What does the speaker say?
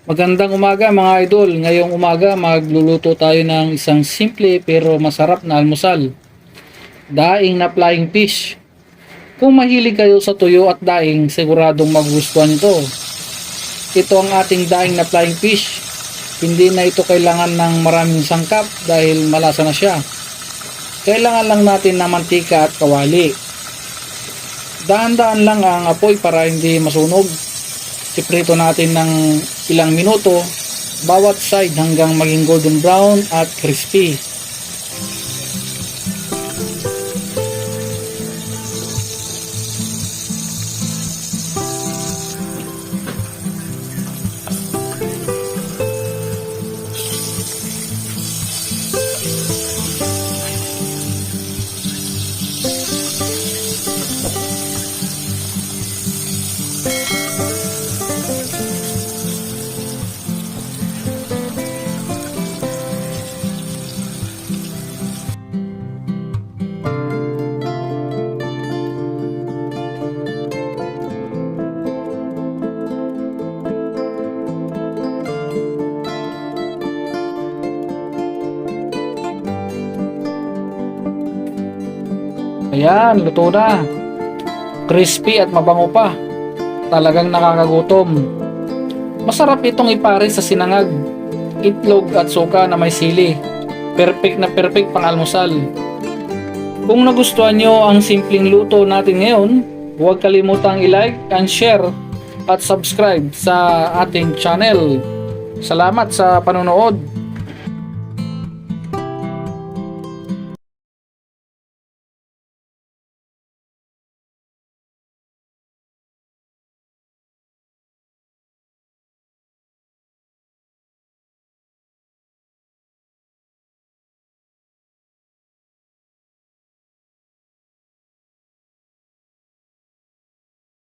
Magandang umaga mga idol. Ngayong umaga magluluto tayo ng isang simple pero masarap na almusal. Daing na flying fish. Kung mahilig kayo sa tuyo at daing, siguradong magugustuhan ito. Ito ang ating daing na flying fish. Hindi na ito kailangan ng maraming sangkap dahil malasa na siya. Kailangan lang natin ng mantika at kawali. Dahan-dahan lang ang apoy para hindi masunog. Iprito natin ng ilang minuto bawat side hanggang maging golden brown at crispy. Ayan, luto na. Crispy at mabango pa. Talagang nakakagutom. Masarap itong ipares sa sinangag, itlog at suka na may sili. Perfect na perfect pang almusal. Kung nagustuhan nyo ang simpleng luto natin ngayon, huwag kalimutang i-like and share at subscribe sa ating channel. Salamat sa panonood.